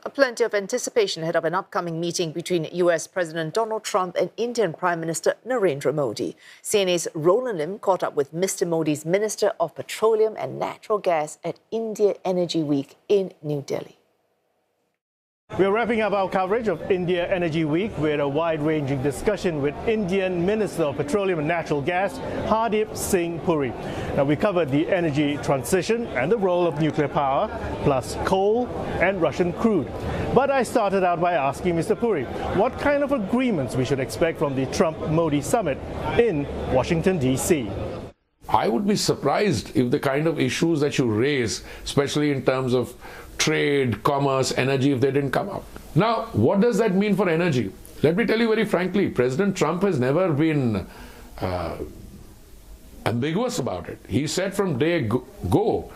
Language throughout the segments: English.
Plenty of anticipation ahead of an upcoming meeting between US President Donald Trump and Indian Prime Minister Narendra Modi. CNA's Roland caught up with Mr. Modi's Minister of Petroleum and Natural Gas at India Energy Week in New Delhi. We're wrapping up our coverage of India Energy Week with a wide-ranging discussion with Indian Minister of Petroleum and Natural Gas, Hardeep Singh Puri. Now, we covered the energy transition and the role of nuclear power, plus coal and Russian crude. But I started out by asking Mr. Puri what kind of agreements we should expect from the Trump-Modi summit in Washington, D.C. I would be surprised if the kind of issues that you raise, especially in terms of trade, commerce, energy, if they didn't come up. Now, what does that mean for energy? Let me tell you very frankly, President Trump has never been ambiguous about it. He said from day go,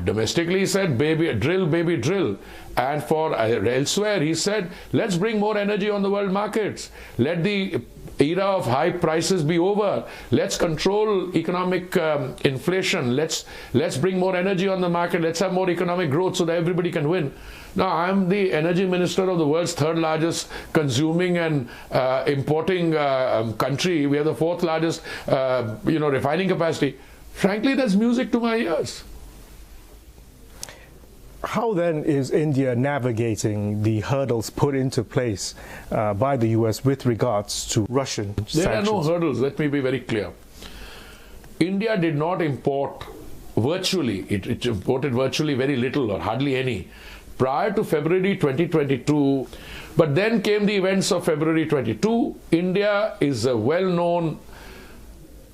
domestically he said, baby drill. And for elsewhere, he said, let's bring more energy on the world markets. Let the era of high prices be over. Let's control economic inflation. Let's bring more energy on the market. Let's have more economic growth so that everybody can win. Now, I'm the energy minister of the world's third largest consuming and importing country. We are the fourth largest, refining capacity. Frankly, that's music to my ears. How then is India navigating the hurdles put into place by the US with regards to Russian sanctions? There are no hurdles, let me be very clear. India did not import virtually, it imported virtually very little or hardly any prior to February 2022. But then came the events of February 22. India is a well-known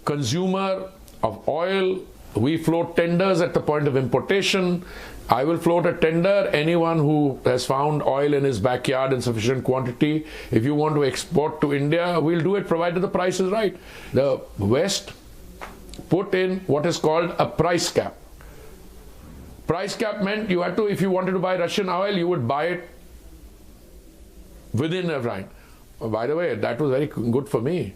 consumer of oil. We float tenders at the point of importation. I will float a tender. Anyone who has found oil in his backyard in sufficient quantity, if you want to export to India, we'll do it provided the price is right. The West put in what is called a price cap. Price cap meant you had to, if you wanted to buy Russian oil, you would buy it within a time. By the way, that was very good for me.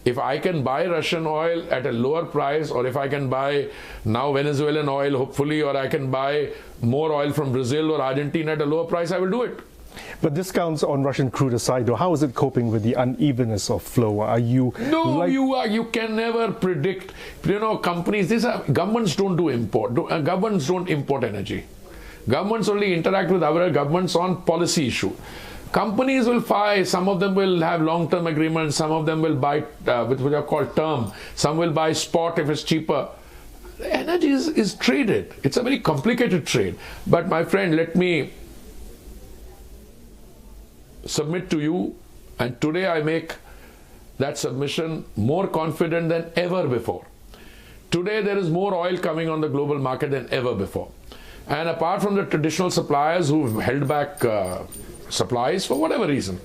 If I can buy Russian oil at a lower price, or if I can buy now Venezuelan oil, hopefully, or I can buy more oil from Brazil or Argentina at a lower price, I will do it. But discounts on Russian crude aside, though, how is it coping with the unevenness of flow? Are you... No, you can never predict. Companies, governments don't do import. Governments don't import energy. Governments only interact with other governments on policy issue. Companies will buy, some of them will have long-term agreements, some of them will buy which are called term, some will buy spot if it's cheaper. Energy is traded. It's a very complicated trade. But my friend, let me submit to you, and today I make that submission more confident than ever before. Today there is more oil coming on the global market than ever before. And apart from the traditional suppliers who've held back supplies for whatever reason,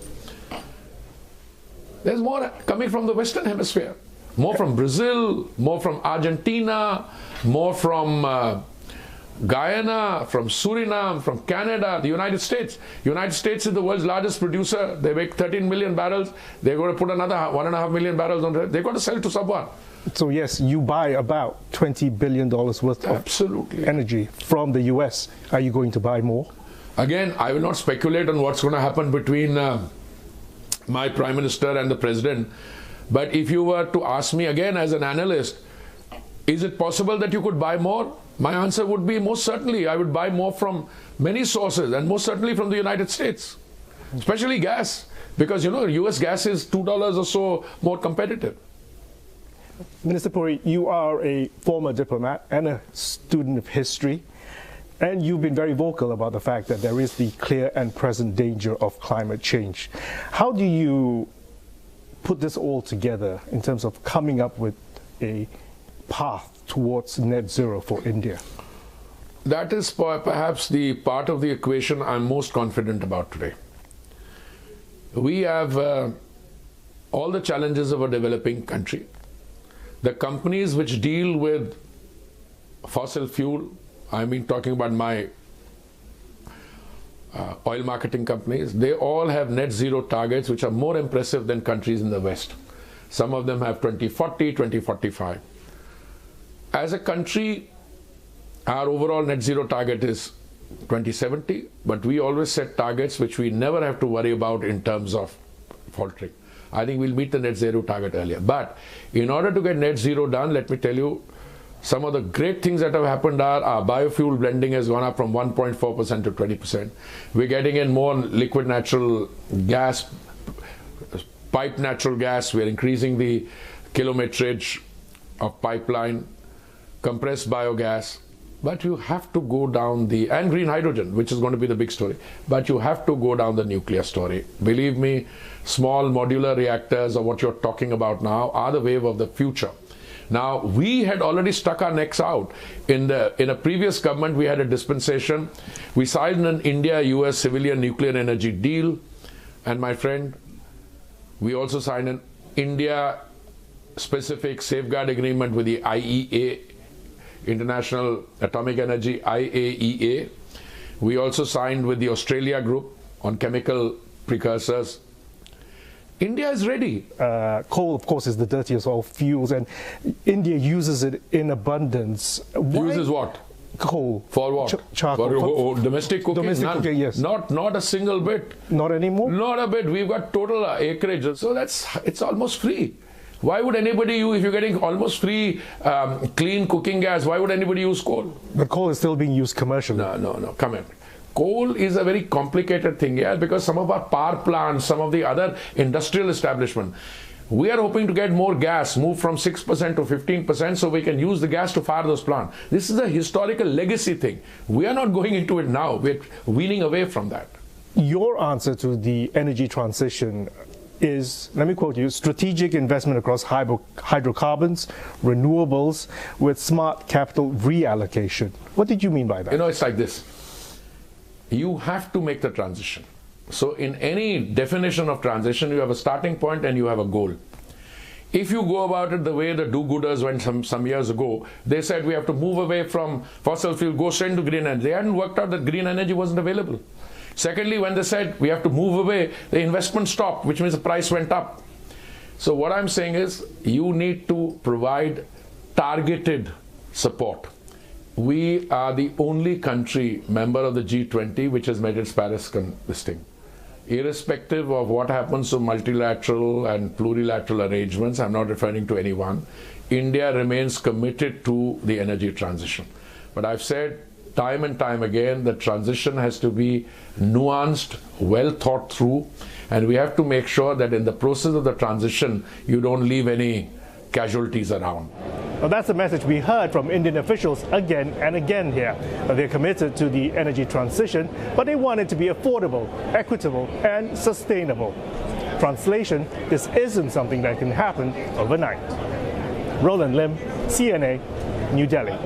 there's more coming from the Western Hemisphere. More from Brazil, more from Argentina, more from Guyana, from Suriname, from Canada, the United States. United States is the world's largest producer. They make 13 million barrels. They're going to put another 1.5 million barrels on it. They've got to sell to someone. So yes, you buy about $20 billion worth of energy from the US. Are you going to buy more? Again, I will not speculate on what's going to happen between my Prime Minister and the President. But if you were to ask me again as an analyst, is it possible that you could buy more? My answer would be most certainly. I would buy more from many sources, and most certainly from the United States, especially gas, because US gas is $2 or so more competitive. Minister Puri, you are a former diplomat and a student of history, and you've been very vocal about the fact that there is the clear and present danger of climate change. How do you put this all together in terms of coming up with a path towards net zero for India? That is perhaps the part of the equation I'm most confident about today. We have all the challenges of a developing country. The companies which deal with fossil fuel, I mean talking about my oil marketing companies, they all have net zero targets which are more impressive than countries in the West. Some of them have 2040, 2045. As a country, our overall net zero target is 2070, but we always set targets which we never have to worry about in terms of faltering. I think we'll meet the net zero target earlier. But in order to get net zero done, let me tell you, some of the great things that have happened are our biofuel blending has gone up from 1.4% to 20%. We're getting in more liquid natural gas, piped natural gas. We're increasing the kilometerage of pipeline, compressed biogas. But you have to go down and green hydrogen, which is going to be the big story. But you have to go down the nuclear story. Believe me, small modular reactors, or what you're talking about now, are the wave of the future. Now, we had already stuck our necks out. In a previous government, we had a dispensation. We signed an India-US civilian nuclear energy deal. And my friend, we also signed an India-specific safeguard agreement with the IEA, International Atomic Energy, IAEA. We also signed with the Australia group on chemical precursors. India is ready. Coal, of course, is the dirtiest of fuels, and India uses it in abundance. Uses what? Coal. For what? Charcoal. For domestic cooking? Domestic cooking, yes. Not a single bit. Not anymore? Not a bit. We've got total acreage. So it's almost free. Why would anybody use, if you're getting almost free clean cooking gas, why would anybody use coal? But coal is still being used commercially. No, come in. Coal is a very complicated thing, yeah, because some of our power plants, some of the other industrial establishment, we are hoping to get more gas, move from 6% to 15%, so we can use the gas to fire those plants. This is a historical legacy thing. We are not going into it now. We're weaning away from that. Your answer to the energy transition is, let me quote you, strategic investment across hydrocarbons, renewables, with smart capital reallocation. What did you mean by that? You know, it's like this. You have to make the transition. So in any definition of transition, you have a starting point and you have a goal. If you go about it the way the do-gooders went some years ago, they said we have to move away from fossil fuel, go straight into green energy. They hadn't worked out that green energy wasn't available. Secondly, when they said we have to move away, the investment stopped, which means the price went up. So what I'm saying is you need to provide targeted support. We are the only country member of the G20 which has made its Paris listing. Irrespective of what happens to multilateral and plurilateral arrangements, I'm not referring to anyone, India remains committed to the energy transition. But I've said time and time again, the transition has to be nuanced, well thought through, and we have to make sure that in the process of the transition, you don't leave any casualties around. Well, that's the message we heard from Indian officials again and again here. They're committed to the energy transition, but they want it to be affordable, equitable, and sustainable. Translation, this isn't something that can happen overnight. Roland Lim, CNA, New Delhi.